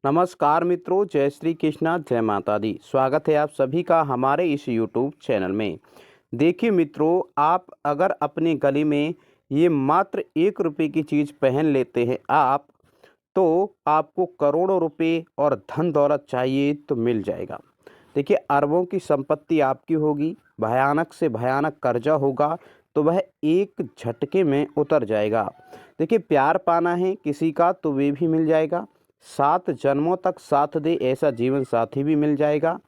नमस्कार मित्रों, जय श्री कृष्णा, जय माता दी। स्वागत है आप सभी का हमारे इस यूट्यूब चैनल में। देखिए मित्रों, आप अगर अपने गले में ये मात्र 1 रुपये की चीज़ पहन लेते हैं आप, तो आपको करोड़ों रुपए और धन दौलत चाहिए तो मिल जाएगा। देखिए, अरबों की संपत्ति आपकी होगी, भयानक से भयानक कर्जा होगा तो वह एक झटके में उतर जाएगा। देखिए, प्यार पाना है किसी का तो वे भी मिल जाएगा। 7 जन्मों तक साथ दे ऐसा जीवन साथी भी मिल जाएगा।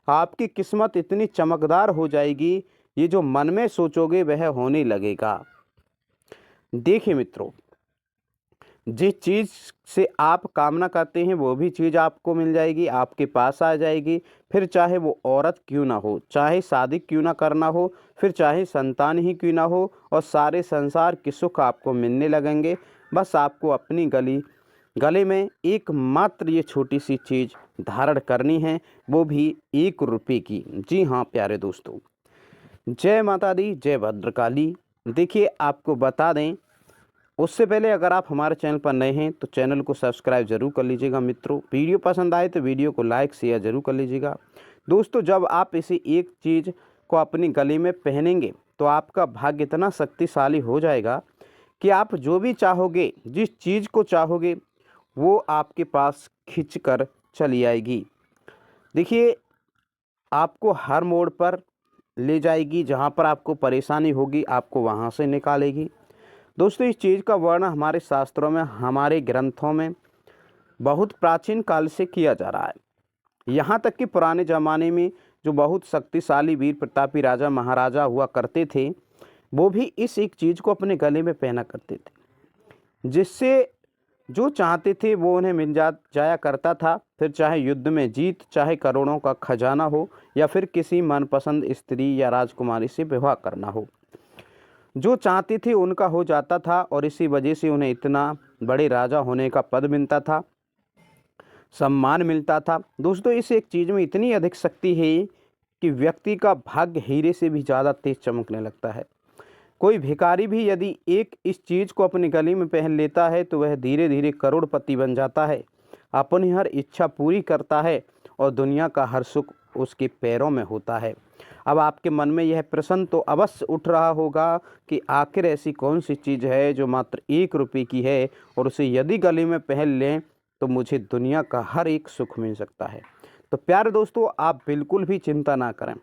आपकी किस्मत इतनी चमकदार हो जाएगी, ये जो मन में सोचोगे वह होने लगेगा। देखिए मित्रों, जिस चीज़ से आप कामना करते हैं वो भी चीज़ आपको मिल जाएगी, आपके पास आ जाएगी। फिर चाहे वो औरत क्यों ना हो, चाहे शादी क्यों ना करना हो, फिर चाहे संतान ही क्यों ना हो, और सारे संसार के सुख आपको मिलने लगेंगे। बस आपको अपनी गले में एकमात्र ये छोटी सी चीज़ धारण करनी है, वो भी 1 रुपये की। जी हाँ प्यारे दोस्तों, जय माता दी, जय भद्रकाली। देखिए, आपको बता दें उससे पहले अगर आप हमारे चैनल पर नए हैं तो चैनल को सब्सक्राइब जरूर कर लीजिएगा। मित्रों, वीडियो पसंद आए तो वीडियो को लाइक शेयर जरूर कर लीजिएगा। दोस्तों, जब आप इसे एक चीज़ को अपनी गले में पहनेंगे तो आपका भाग्य इतना शक्तिशाली हो जाएगा कि आप जो भी चाहोगे, जिस चीज़ को चाहोगे, वो आपके पास खिंच कर चली आएगी। देखिए, आपको हर मोड़ पर ले जाएगी, जहाँ पर आपको परेशानी होगी आपको वहाँ से निकालेगी। दोस्तों, इस चीज़ का वर्णन हमारे शास्त्रों में, हमारे ग्रंथों में बहुत प्राचीन काल से किया जा रहा है। यहाँ तक कि पुराने ज़माने में जो बहुत शक्तिशाली वीर प्रतापी राजा महाराजा हुआ करते थे, वो भी इस एक चीज़ को अपने गले में पहना करते थे, जिससे जो चाहते थे वो उन्हें मिल जाया करता था। फिर चाहे युद्ध में जीत, चाहे करोड़ों का खजाना हो, या फिर किसी मनपसंद स्त्री या राजकुमारी से विवाह करना हो, जो चाहते थे उनका हो जाता था। और इसी वजह से उन्हें इतना बड़े राजा होने का पद मिलता था, सम्मान मिलता था। दोस्तों, इस एक चीज़ में इतनी अधिक शक्ति है कि व्यक्ति का भाग्य हीरे से भी ज़्यादा तेज चमकने लगता है। कोई भिखारी भी यदि एक इस चीज़ को अपनी गले में पहन लेता है तो वह धीरे धीरे करोड़पति बन जाता है, अपनी हर इच्छा पूरी करता है और दुनिया का हर सुख उसके पैरों में होता है। अब आपके मन में यह प्रश्न तो अवश्य उठ रहा होगा कि आखिर ऐसी कौन सी चीज़ है जो मात्र 1 रुपये की है और उसे यदि गले में पहन लें तो मुझे दुनिया का हर एक सुख मिल सकता है। तो प्यारे दोस्तों, आप बिल्कुल भी चिंता ना करें,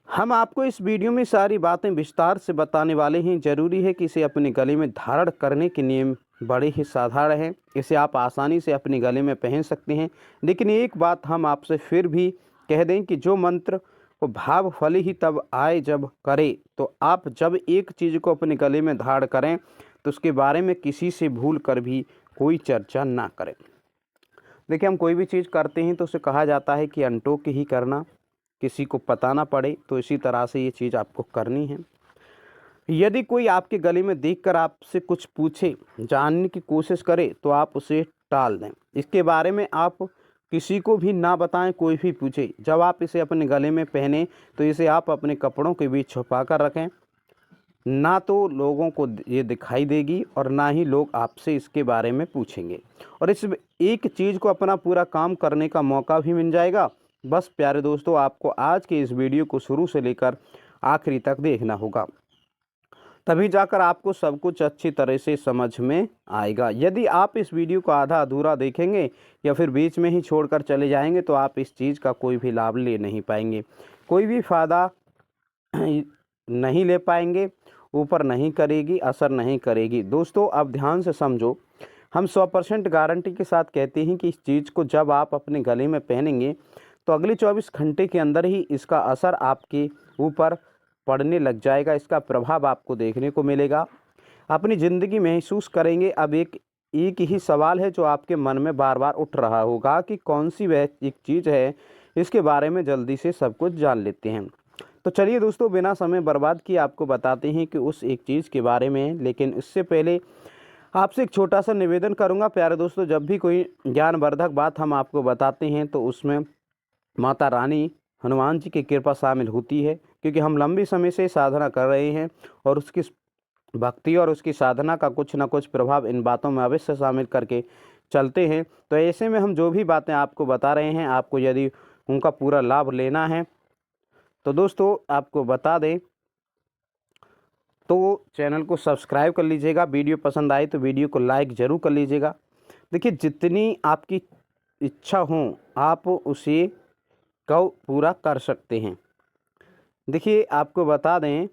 हम आपको इस वीडियो में सारी बातें विस्तार से बताने वाले हैं। ज़रूरी है कि इसे अपने गले में धारण करने के नियम बड़े ही साधारण हैं, इसे आप आसानी से अपने गले में पहन सकते हैं। लेकिन एक बात हम आपसे फिर भी कह दें कि जो मंत्र को भाव फल ही तब आए जब करे, तो आप जब एक चीज़ को अपने गले में धारण करें तो उसके बारे में किसी से भूल कर भी कोई चर्चा ना करें। देखिए, हम कोई भी चीज़ करते हैं तो उसे कहा जाता है कि अनटोक के ही करना, किसी को पता ना पड़े। तो इसी तरह से ये चीज़ आपको करनी है। यदि कोई आपके गले में देखकर आपसे कुछ पूछे, जानने की कोशिश करे, तो आप उसे टाल दें। इसके बारे में आप किसी को भी ना बताएं, कोई भी पूछे। जब आप इसे अपने गले में पहने तो इसे आप अपने कपड़ों के बीच छुपा कर रखें। ना तो लोगों को ये दिखाई देगी और ना ही लोग आपसे इसके बारे में पूछेंगे, और इस एक चीज़ को अपना पूरा काम करने का मौका भी मिल जाएगा। बस प्यारे दोस्तों, आपको आज के इस वीडियो को शुरू से लेकर आखिरी तक देखना होगा, तभी जाकर आपको सब कुछ अच्छी तरह से समझ में आएगा। यदि आप इस वीडियो को आधा अधूरा देखेंगे या फिर बीच में ही छोड़कर चले जाएंगे तो आप इस चीज़ का कोई भी लाभ ले नहीं पाएंगे, कोई भी फ़ायदा नहीं ले पाएंगे, ऊपर नहीं करेगी, असर नहीं करेगी। दोस्तों, अब ध्यान से समझो, हम 100% गारंटी के साथ कहते हैं कि इस चीज़ को जब आप अपने गले में पहनेंगे तो अगले 24 घंटे के अंदर ही इसका असर आपके ऊपर पड़ने लग जाएगा, इसका प्रभाव आपको देखने को मिलेगा, अपनी ज़िंदगी महसूस करेंगे। अब एक ही सवाल है जो आपके मन में बार बार उठ रहा होगा कि कौन सी वह एक चीज़ है, इसके बारे में जल्दी से सब कुछ जान लेते हैं। तो चलिए दोस्तों, बिना समय बर्बाद किए आपको बताते हैं कि उस एक चीज़ के बारे में। लेकिन इससे पहले आपसे एक छोटा सा निवेदन करूंगा प्यारे दोस्तों, जब भी कोई ज्ञानवर्धक बात हम आपको बताते हैं तो उसमें माता रानी हनुमान जी की कृपा शामिल होती है, क्योंकि हम लंबे समय से साधना कर रहे हैं और उसकी भक्ति और उसकी साधना का कुछ ना कुछ प्रभाव इन बातों में अवश्य शामिल करके चलते हैं। तो ऐसे में हम जो भी बातें आपको बता रहे हैं, आपको यदि उनका पूरा लाभ लेना है तो दोस्तों आपको बता दें तो चैनल को सब्सक्राइब कर लीजिएगा। वीडियो पसंद आए तो वीडियो को लाइक ज़रूर कर लीजिएगा। देखिए, जितनी आपकी इच्छा हो आप उसे को पूरा कर सकते हैं। देखिए, आपको बता दें,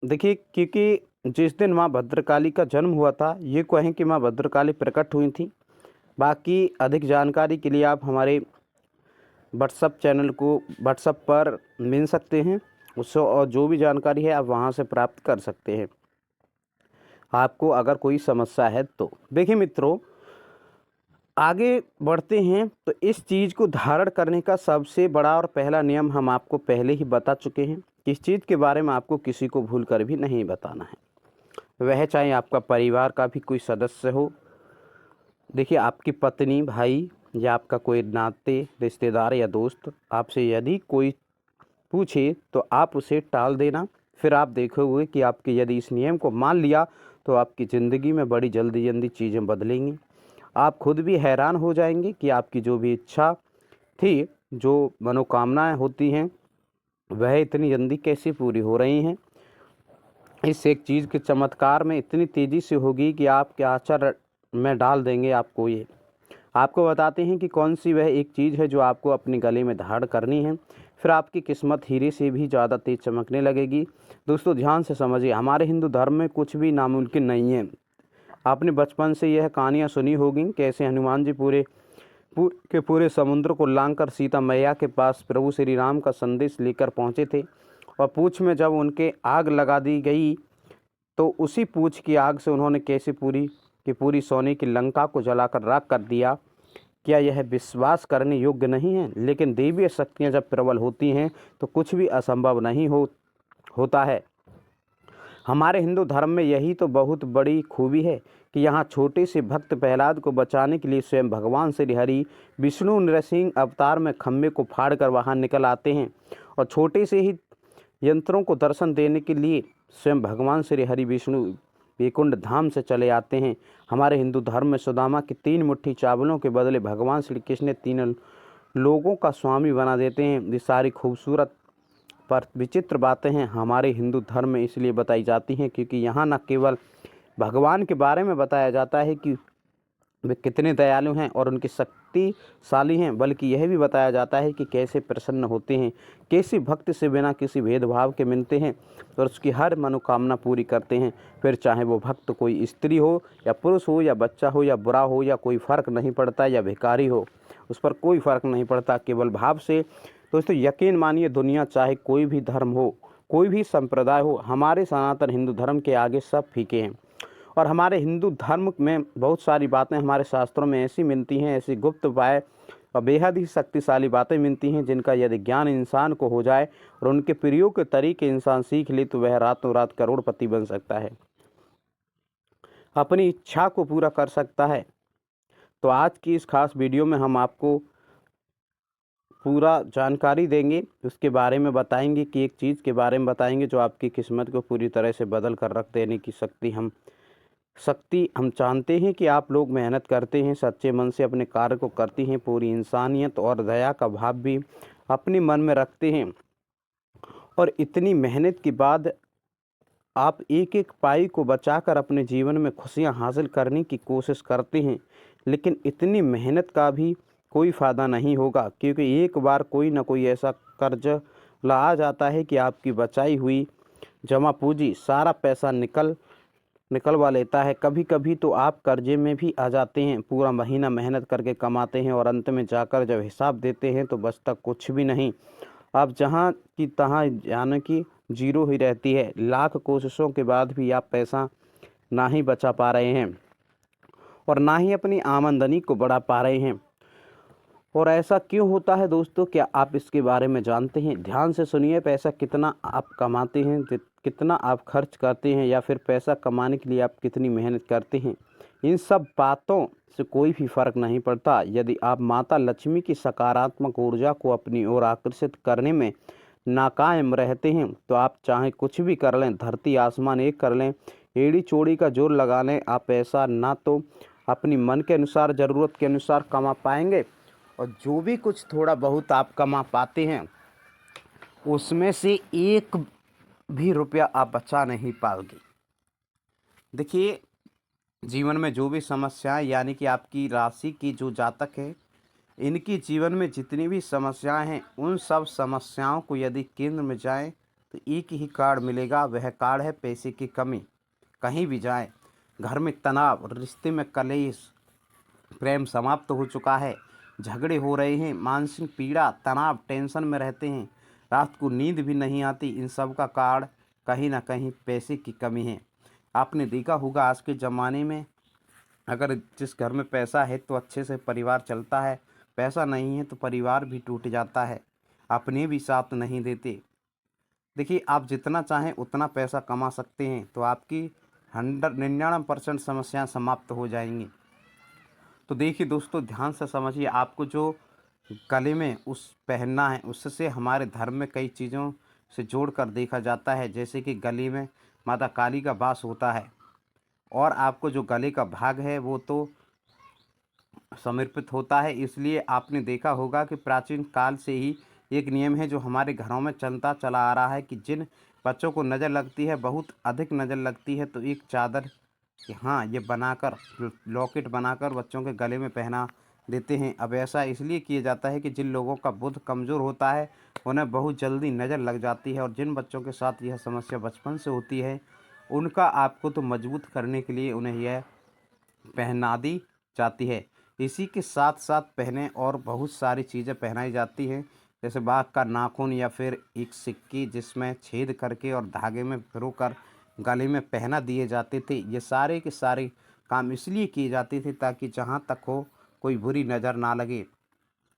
देखिए क्योंकि जिस दिन माँ भद्रकाली का जन्म हुआ था, ये कहें कि माँ भद्रकाली प्रकट हुई थी। बाकी अधिक जानकारी के लिए आप हमारे व्हाट्सअप चैनल को व्हाट्सअप पर मिल सकते हैं उससे, और जो भी जानकारी है आप वहाँ से प्राप्त कर सकते हैं, आपको अगर कोई समस्या है तो। देखिए मित्रों, आगे बढ़ते हैं तो इस चीज़ को धारण करने का सबसे बड़ा और पहला नियम हम आपको पहले ही बता चुके हैं। इस चीज़ के बारे में आपको किसी को भूल कर भी नहीं बताना है, वह चाहे आपका परिवार का भी कोई सदस्य हो। देखिए, आपकी पत्नी, भाई या आपका कोई नाते रिश्तेदार या दोस्त आपसे यदि कोई पूछे तो आप उसे टाल देना। फिर आप देखोगे कि आपके यदि इस नियम को मान लिया तो आपकी ज़िंदगी में बड़ी जल्दी चीज़ें बदलेंगी। आप खुद भी हैरान हो जाएंगे कि आपकी जो भी इच्छा थी, जो मनोकामनाएं होती हैं, वह इतनी जल्दी कैसे पूरी हो रही हैं। इस एक चीज़ के चमत्कार में इतनी तेज़ी से होगी कि आपके आचार में डाल देंगे आपको ये। आपको बताते हैं कि कौन सी वह एक चीज़ है जो आपको अपने गले में धारण करनी है, फिर आपकी किस्मत हीरे से भी ज़्यादा तेज चमकने लगेगी। दोस्तों ध्यान से समझिए, हमारे हिंदू धर्म में कुछ भी नामुमकिन नहीं है। आपने बचपन से यह कहानियाँ सुनी होगी, कैसे हनुमान जी पूरे समुद्र को लांघकर सीता मैया के पास प्रभु श्री राम का संदेश लेकर पहुँचे थे, और पूँछ में जब उनके आग लगा दी गई तो उसी पूँछ की आग से उन्होंने कैसे पूरी सोने की लंका को जलाकर राख कर दिया। क्या यह विश्वास करने योग्य नहीं है? लेकिन दैवीय शक्तियाँ जब प्रबल होती हैं तो कुछ भी असंभव नहीं होता है। हमारे हिंदू धर्म में यही तो बहुत बड़ी खूबी है कि यहाँ छोटे से भक्त प्रहलाद को बचाने के लिए स्वयं भगवान श्री हरि विष्णु नृसिंह अवतार में खम्भे को फाड़कर वहाँ निकल आते हैं, और छोटे से ही यंत्रों को दर्शन देने के लिए स्वयं भगवान श्री हरि विष्णु वैकुंठ धाम से चले आते हैं। हमारे हिंदू धर्म में सुदामा की 3 मुट्ठी चावलों के बदले भगवान श्री कृष्ण ने 3 लोगों का स्वामी बना देते हैं। ये सारी खूबसूरत पर विचित्र बातें हैं हमारे हिंदू धर्म में इसलिए बताई जाती हैं क्योंकि यहाँ न केवल भगवान के बारे में बताया जाता है कि वे कितने दयालु हैं और उनकी शक्तिशाली हैं, बल्कि यह भी बताया जाता है कि कैसे प्रसन्न होते हैं, कैसे भक्त से बिना किसी भेदभाव के मिलते हैं और उसकी हर मनोकामना पूरी करते हैं। फिर चाहे वो भक्त कोई स्त्री हो या पुरुष हो या बच्चा हो या बुरा हो या कोई फ़र्क नहीं पड़ता, या भिखारी हो, उस पर कोई फ़र्क नहीं पड़ता, केवल भाव से। दोस्तों यकीन मानिए, दुनिया चाहे कोई भी धर्म हो, कोई भी संप्रदाय हो, हमारे सनातन हिंदू धर्म के आगे सब फीके हैं। और हमारे हिंदू धर्म में बहुत सारी बातें हमारे शास्त्रों में ऐसी मिलती हैं, ऐसी गुप्त उपाय और बेहद ही शक्तिशाली बातें मिलती हैं जिनका यदि ज्ञान इंसान को हो जाए और उनके प्रयोग के तरीके इंसान सीख ले तो वह रातों रात करोड़पति बन सकता है, अपनी इच्छा को पूरा कर सकता है। तो आज की इस खास वीडियो में हम आपको पूरा जानकारी देंगे, उसके बारे में बताएंगे कि एक चीज़ के बारे में बताएंगे जो आपकी किस्मत को पूरी तरह से बदल कर रख देने की शक्ति हम जानते हैं कि आप लोग मेहनत करते हैं, सच्चे मन से अपने कार्य को करती हैं, पूरी इंसानियत और दया का भाव भी अपने मन में रखते हैं, और इतनी मेहनत के बाद आप एक एक पाई को बचाकर अपने जीवन में खुशियां हासिल करने की कोशिश करते हैं। लेकिन इतनी मेहनत का भी कोई फ़ायदा नहीं होगा, क्योंकि एक बार कोई ना कोई ऐसा कर्ज ला आ जाता है कि आपकी बचाई हुई जमा पूंजी सारा पैसा निकलवा लेता है। कभी कभी तो आप कर्जे में भी आ जाते हैं, पूरा महीना मेहनत करके कमाते हैं और अंत में जाकर जब हिसाब देते हैं तो बचता कुछ भी नहीं। आप जहाँ की तहाँ यानी कि जीरो ही रहती है। लाख कोशिशों के बाद भी आप पैसा ना ही बचा पा रहे हैं और ना ही अपनी आमदनी को बढ़ा पा रहे हैं। और ऐसा क्यों होता है दोस्तों, क्या आप इसके बारे में जानते हैं? ध्यान से सुनिए। पैसा कितना आप कमाते हैं, कितना आप खर्च करते हैं, या फिर पैसा कमाने के लिए आप कितनी मेहनत करते हैं, इन सब बातों से कोई भी फर्क नहीं पड़ता। यदि आप माता लक्ष्मी की सकारात्मक ऊर्जा को अपनी ओर आकर्षित करने में नाकाम रहते हैं तो आप चाहे कुछ भी कर लें, धरती आसमान एक कर लें, एड़ी चोड़ी का जोर लगा लें, आप पैसा ना तो अपनी मन के अनुसार, ज़रूरत के अनुसार कमा पाएंगे, और जो भी कुछ थोड़ा बहुत आप कमा पाते हैं उसमें से एक भी रुपया आप बचा नहीं पाओगे। देखिए, जीवन में जो भी समस्याएं, यानी कि आपकी राशि की जो जातक है, इनकी जीवन में जितनी भी समस्याएं हैं, उन सब समस्याओं को यदि केंद्र में जाएं तो एक ही कार्ड मिलेगा। वह कार्ड है पैसे की कमी। कहीं भी जाएं, घर में तनाव, रिश्ते में कलेश, प्रेम समाप्त हो चुका है, झगड़े हो रहे हैं, मानसिक पीड़ा, तनाव, टेंशन में रहते हैं, रात को नींद भी नहीं आती, इन सब का कारण कहीं ना कहीं पैसे की कमी है। आपने देखा होगा आज के ज़माने में, अगर जिस घर में पैसा है तो अच्छे से परिवार चलता है, पैसा नहीं है तो परिवार भी टूट जाता है, अपने भी साथ नहीं देते। देखिए, आप जितना चाहें उतना पैसा कमा सकते हैं तो आपकी 99% समस्याएं समाप्त हो जाएंगी। तो देखिए दोस्तों, ध्यान से समझिए, आपको जो गले में उस पहनना है, उससे हमारे धर्म में कई चीज़ों से जोड़कर देखा जाता है। जैसे कि गले में माता काली का वास होता है, और आपको जो गले का भाग है वो तो समर्पित होता है। इसलिए आपने देखा होगा कि प्राचीन काल से ही एक नियम है जो हमारे घरों में चलता चला आ रहा है कि जिन बच्चों को नज़र लगती है, बहुत अधिक नज़र लगती है, तो एक चादर, कि हाँ, ये बनाकर, लॉकेट बनाकर बच्चों के गले में पहना देते हैं। अब ऐसा इसलिए किया जाता है कि जिन लोगों का बुद्ध कमज़ोर होता है उन्हें बहुत जल्दी नज़र लग जाती है, और जिन बच्चों के साथ यह समस्या बचपन से होती है उनका आपको तो मजबूत करने के लिए उन्हें यह पहना दी जाती है। इसी के साथ साथ पहने और बहुत सारी चीज़ें पहनाई जाती हैं, जैसे बाघ का नाखून या फिर एक सिक्की जिसमें छेद करके और धागे में पिरोकर गले में पहना दिए जाते थे। ये सारे के सारे काम इसलिए किए जाते थे ताकि जहाँ तक हो कोई बुरी नज़र ना लगे,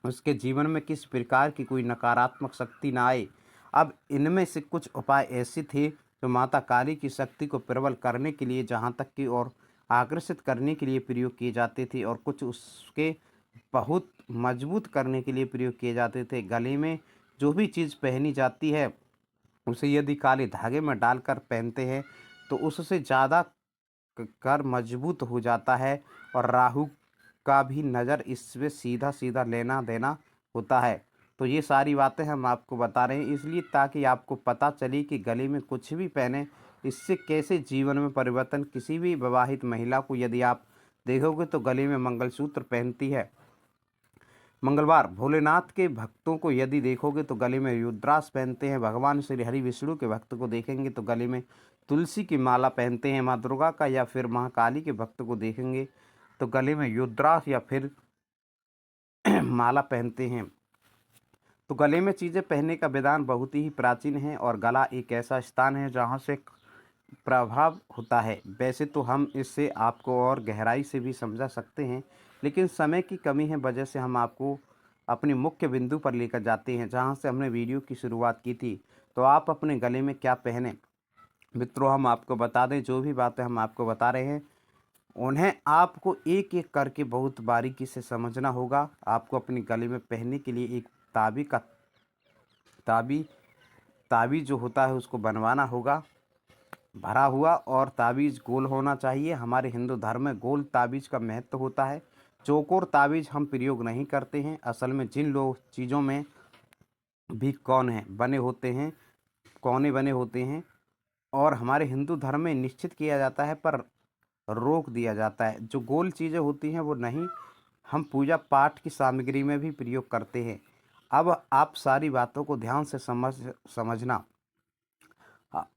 उसके जीवन में किस प्रकार की कोई नकारात्मक शक्ति ना आए। अब इनमें से कुछ उपाय ऐसे थे जो माता काली की शक्ति को प्रबल करने के लिए, जहाँ तक की और आकर्षित करने के लिए प्रयोग किए जाते थे, और कुछ उसके बहुत मजबूत करने के लिए प्रयोग किए जाते थे। गले में जो भी चीज़ पहनी जाती है उसे यदि काले धागे में डालकर पहनते हैं तो उससे ज़्यादा कर मजबूत हो जाता है, और राहु का भी नज़र इसमें सीधा सीधा लेना देना होता है। तो ये सारी बातें हम आपको बता रहे हैं इसलिए ताकि आपको पता चले कि गले में कुछ भी पहने, इससे कैसे जीवन में परिवर्तन। किसी भी विवाहित महिला को यदि आप देखोगे तो गले में मंगलसूत्र पहनती है। मंगलवार भोलेनाथ के भक्तों को यदि देखोगे तो गले में रुद्राक्ष पहनते हैं। भगवान श्री हरि विष्णु के भक्त को देखेंगे तो गले में तुलसी की माला पहनते हैं। माँ दुर्गा का या फिर महाकाली के भक्त को देखेंगे तो गले में रुद्राक्ष या फिर माला पहनते हैं। तो गले में चीज़ें पहनने का विधान बहुत ही प्राचीन है, और गला एक ऐसा स्थान है जहाँ से प्रभाव होता है। वैसे तो हम इससे आपको और गहराई से भी समझा सकते हैं, लेकिन समय की कमी है वजह से हम आपको अपने मुख्य बिंदु पर लेकर जाते हैं जहाँ से हमने वीडियो की शुरुआत की थी। तो आप अपने गले में क्या पहने मित्रों, हम आपको बता दें, जो भी बातें हम आपको बता रहे हैं उन्हें आपको एक एक करके बहुत बारीकी से समझना होगा। आपको अपने गले में पहनने के लिए एक ताबी का ताबी ताबीज़ जो होता है उसको बनवाना होगा, भरा हुआ, और ताबीज़ गोल होना चाहिए। हमारे हिंदू धर्म में गोल ताबीज़ का महत्व होता है। चौकोर ताबीज़ हम प्रयोग नहीं करते हैं। असल में जिन लोग चीज़ों में भी कोने बने होते हैं, और हमारे हिंदू धर्म में निश्चित किया जाता है पर रोक दिया जाता है। जो गोल चीज़ें होती हैं वो नहीं, हम पूजा पाठ की सामग्री में भी प्रयोग करते हैं। अब आप सारी बातों को ध्यान से समझना।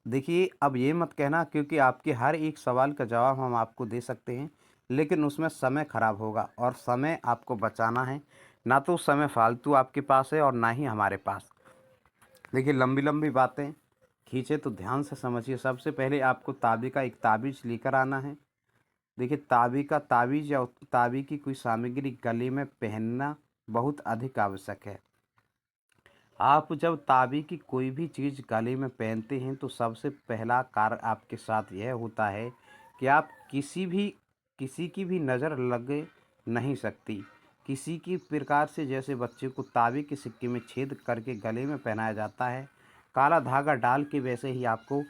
देखिए, अब ये मत कहना क्योंकि आपके हर एक सवाल का जवाब हम आपको दे सकते हैं, लेकिन उसमें समय खराब होगा, और समय आपको बचाना है। ना तो समय फालतू आपके पास है और ना ही हमारे पास। देखिए, लंबी लंबी बातें खींचे तो ध्यान से समझिए। सबसे पहले आपको ताबी का एक ताबीज़ लेकर आना है। देखिए, ताबी का ताबीज़ या ताबी की कोई सामग्री गले में पहनना बहुत अधिक आवश्यक है। आप जब ताबी की कोई भी चीज़ गले में पहनते हैं तो सबसे पहला कार्य आपके साथ यह होता है कि आप किसी की भी नज़र लग नहीं सकती। किसी की प्रकार से, जैसे बच्चे को ताबी के सिक्के में छेद करके गले में पहनाया जाता है काला धागा डाल के, वैसे ही आपको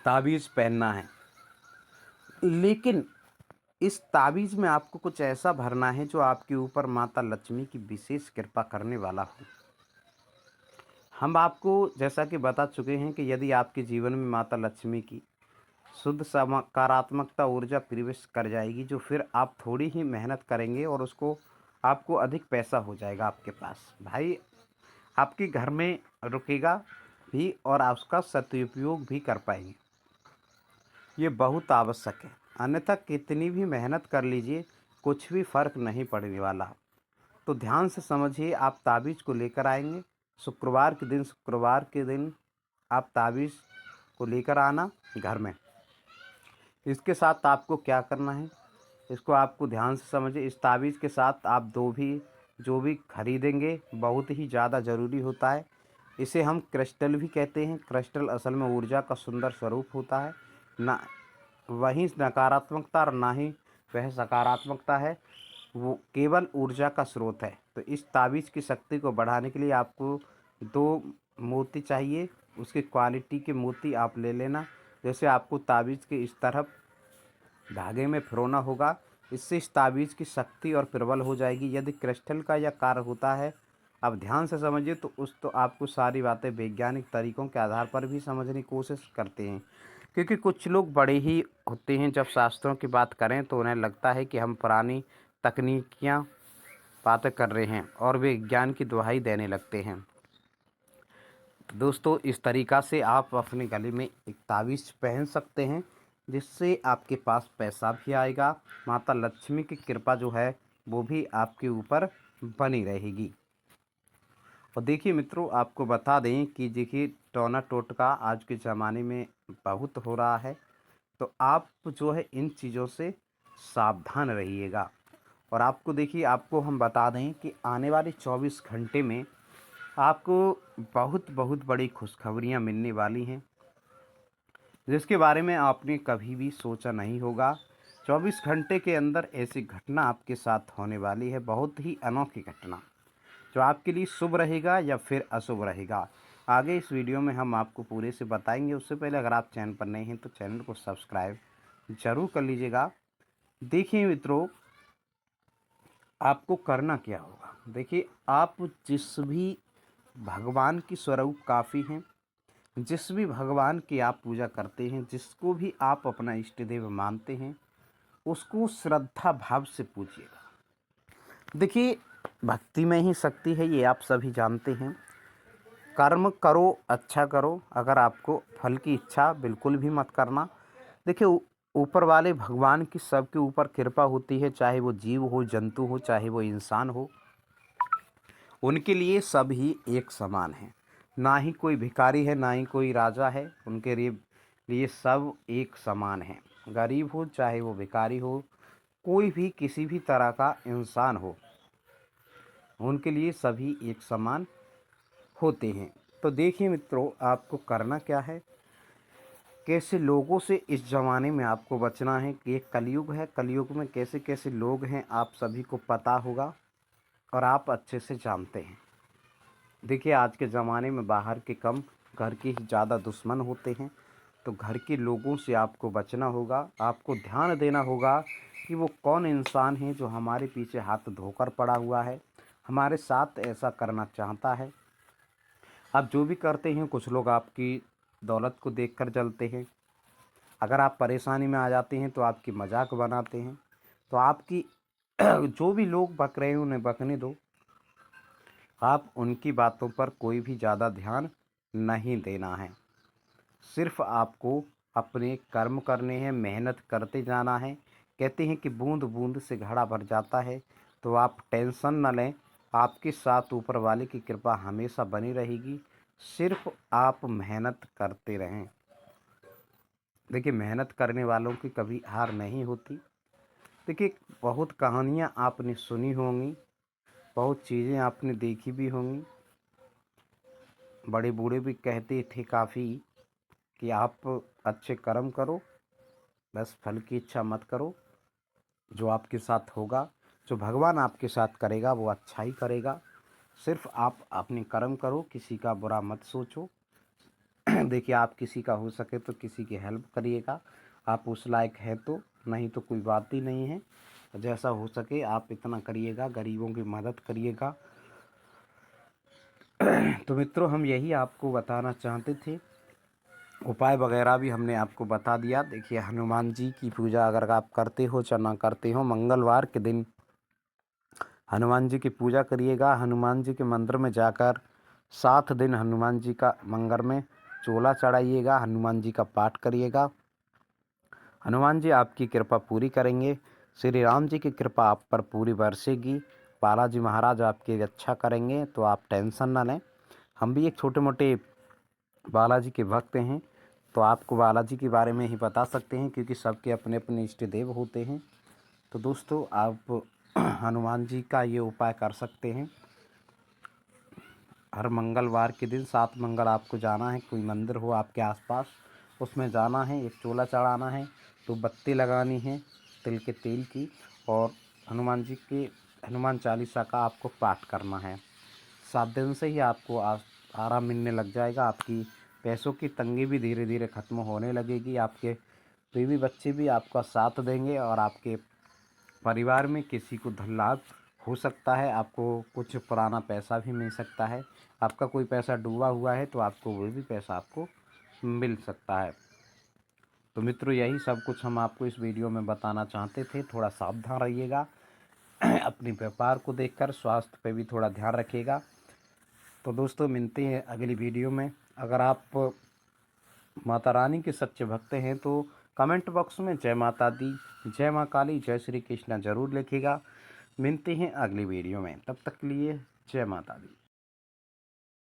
ताबीज़ पहनना है। लेकिन इस ताबीज़ में आपको कुछ ऐसा भरना है जो आपके ऊपर माता लक्ष्मी की विशेष कृपा करने वाला हो। हम आपको जैसा कि बता चुके हैं कि यदि आपके जीवन में माता लक्ष्मी की शुद्ध सकारात्मकता ऊर्जा प्रवेश कर जाएगी, जो फिर आप थोड़ी ही मेहनत करेंगे और उसको आपको अधिक पैसा हो जाएगा आपके पास। भाई आपके घर में रुकेगा भी और आप उसका सदुपयोग भी कर पाएंगे। ये बहुत आवश्यक है, अन्यथा कितनी भी मेहनत कर लीजिए कुछ भी फर्क नहीं पड़ने वाला। तो ध्यान से समझिए, आप ताबीज़ को लेकर आएंगे शुक्रवार के दिन आप ताबीज़ को लेकर आना घर में। इसके साथ आपको क्या करना है, इसको आपको ध्यान से समझिए। इस ताबीज़ के साथ आप जो भी खरीदेंगे बहुत ही ज़्यादा ज़रूरी होता है। इसे हम क्रिस्टल भी कहते हैं। क्रिस्टल असल में ऊर्जा का सुंदर स्वरूप होता है, ना वही नकारात्मकता और ना ही वह सकारात्मकता है, वो केवल ऊर्जा का स्रोत है। तो इस ताबीज़ की शक्ति को बढ़ाने के लिए आपको 2 मोती चाहिए, उसकी क्वालिटी के मोती आप ले लेना। जैसे आपको ताबीज़ के इस तरफ धागे में पिरोना होगा, इससे इस ताबीज़ की शक्ति और प्रबल हो जाएगी। यदि क्रिस्टल का यह कार्य होता है, आप ध्यान से समझिए, तो आपको सारी बातें वैज्ञानिक तरीकों के आधार पर भी समझने की कोशिश करते हैं। क्योंकि कुछ लोग बड़े ही होते हैं, जब शास्त्रों की बात करें तो उन्हें लगता है कि हम पुरानी तकनीकियाँ बातें कर रहे हैं और वे ज्ञान की दुहाई देने लगते हैं। दोस्तों, इस तरीक़ा से आप अपने गले में एक ताबीज़ पहन सकते हैं, जिससे आपके पास पैसा भी आएगा, माता लक्ष्मी की कृपा जो है वो भी आपके ऊपर बनी रहेगी। और देखिए मित्रों, आपको बता दें कि देखिए टोना टोटका आज के ज़माने में बहुत हो रहा है, तो आप जो है इन चीज़ों से सावधान रहिएगा। और आपको देखिए, आपको हम बता दें कि आने वाले 24 घंटे में आपको बहुत बहुत बड़ी खुशखबरियाँ मिलने वाली हैं, जिसके बारे में आपने कभी भी सोचा नहीं होगा। 24 घंटे के अंदर ऐसी घटना आपके साथ होने वाली है, बहुत ही अनोखी घटना, जो आपके लिए शुभ रहेगा या फिर अशुभ रहेगा। आगे इस वीडियो में हम आपको पूरे से बताएंगे। उससे पहले अगर आप चैनल पर नए हैं तो चैनल को सब्सक्राइब ज़रूर कर लीजिएगा। देखिए मित्रों, आपको करना क्या होगा। देखिए, आप जिस भी भगवान की स्वरूप काफ़ी हैं, जिस भी भगवान की आप पूजा करते हैं, जिसको भी आप अपना इष्ट देव मानते हैं, उसको श्रद्धा भाव से पूजिएगा। देखिए, भक्ति में ही शक्ति है, ये आप सभी जानते हैं। कर्म करो, अच्छा करो, अगर आपको फल की इच्छा बिल्कुल भी मत करना। देखिए, ऊपर वाले भगवान की सबके ऊपर कृपा होती है, चाहे वो जीव हो, जंतु हो, चाहे वो इंसान हो, उनके लिए सब ही एक समान है। ना ही कोई भिखारी है, ना ही कोई राजा है, उनके लिए सब एक समान है। गरीब हो चाहे वो भिखारी हो, कोई भी किसी भी तरह का इंसान हो, उनके लिए सभी एक समान होते हैं। तो देखिए मित्रों, आपको करना क्या है, कैसे लोगों से इस ज़माने में आपको बचना है कि एक कलयुग है, कलयुग में कैसे कैसे लोग हैं आप सभी को पता होगा और आप अच्छे से जानते हैं। देखिए, आज के ज़माने में बाहर के कम, घर के ही ज़्यादा दुश्मन होते हैं। तो घर के लोगों से आपको बचना होगा, आपको ध्यान देना होगा कि वो कौन इंसान है जो हमारे पीछे हाथ धोकर पड़ा हुआ है, हमारे साथ ऐसा करना चाहता है। आप जो भी करते हैं, कुछ लोग आपकी दौलत को देखकर जलते हैं। अगर आप परेशानी में आ जाते हैं तो आपकी मजाक बनाते हैं। तो आपकी जो भी लोग बक रहे हैं उन्हें बकने दो, आप उनकी बातों पर कोई भी ज़्यादा ध्यान नहीं देना है। सिर्फ आपको अपने कर्म करने हैं, मेहनत करते जाना है। कहते हैं कि बूंद बूंद से घड़ा भर जाता है, तो आप टेंशन न लें, आपके साथ ऊपर वाले की कृपा हमेशा बनी रहेगी। सिर्फ आप मेहनत करते रहें। देखिए, मेहनत करने वालों की कभी हार नहीं होती। देखिए, बहुत कहानियाँ आपने सुनी होंगी, बहुत चीज़ें आपने देखी भी होंगी। बड़े बूढ़े भी कहते थे काफ़ी कि आप अच्छे कर्म करो, बस फल की इच्छा मत करो। जो आपके साथ होगा, जो भगवान आपके साथ करेगा वो अच्छा ही करेगा। सिर्फ आप अपने कर्म करो, किसी का बुरा मत सोचो। देखिए, आप किसी का हो सके तो किसी की हेल्प करिएगा, आप उस लायक है तो, नहीं तो कोई बात ही नहीं है। जैसा हो सके आप इतना करिएगा, गरीबों की मदद करिएगा। तो मित्रों, हम यही आपको बताना चाहते थे। उपाय वगैरह भी हमने आपको बता दिया। देखिए, हनुमान जी की पूजा अगर आप करते हो चाहे ना करते हो, मंगलवार के दिन हनुमान जी की पूजा करिएगा। हनुमान जी के मंदिर में जाकर 7 दिन हनुमान जी का मंदिर में चोला चढ़ाइएगा, हनुमान जी का पाठ करिएगा। हनुमान जी आपकी कृपा पूरी करेंगे। श्री राम जी की कृपा आप पर पूरी बरसेगी। बालाजी महाराज आपकी रक्षा करेंगे, तो आप टेंशन ना लें। हम भी एक छोटे मोटे बालाजी के भक्त हैं, तो आपको बालाजी के बारे में ही बता सकते हैं, क्योंकि सबके अपने अपने इष्ट देव होते हैं। तो दोस्तों, आप हनुमान जी का ये उपाय कर सकते हैं। हर मंगलवार के दिन 7 मंगल आपको जाना है, कोई मंदिर हो आपके आसपास उसमें जाना है, एक चोला चढ़ाना है, तो बत्ती लगानी है तिल के तेल की, और हनुमान जी के हनुमान चालीसा का आपको पाठ करना है। 7 दिन से ही आपको आराम मिलने लग जाएगा। आपकी पैसों की तंगी भी धीरे धीरे ख़त्म होने लगेगी। आपके बीवी बच्चे भी आपका साथ देंगे, और आपके परिवार में किसी को धन लाभ हो सकता है। आपको कुछ पुराना पैसा भी मिल सकता है। आपका कोई पैसा डूबा हुआ है तो आपको वो भी पैसा आपको मिल सकता है। तो मित्रों, यही सब कुछ हम आपको इस वीडियो में बताना चाहते थे। थोड़ा सावधान रहिएगा। अपने व्यापार को देखकर स्वास्थ्य पे भी थोड़ा ध्यान रखिएगा। तो दोस्तों, मिलते हैं अगली वीडियो में। अगर आप माता रानी के सच्चे भक्त हैं तो कमेंट बॉक्स में जय माता दी, जय माँ काली, जय श्री कृष्णा ज़रूर लिखिएगा। मिलते हैं अगली वीडियो में, तब तक के लिए जय माता दी।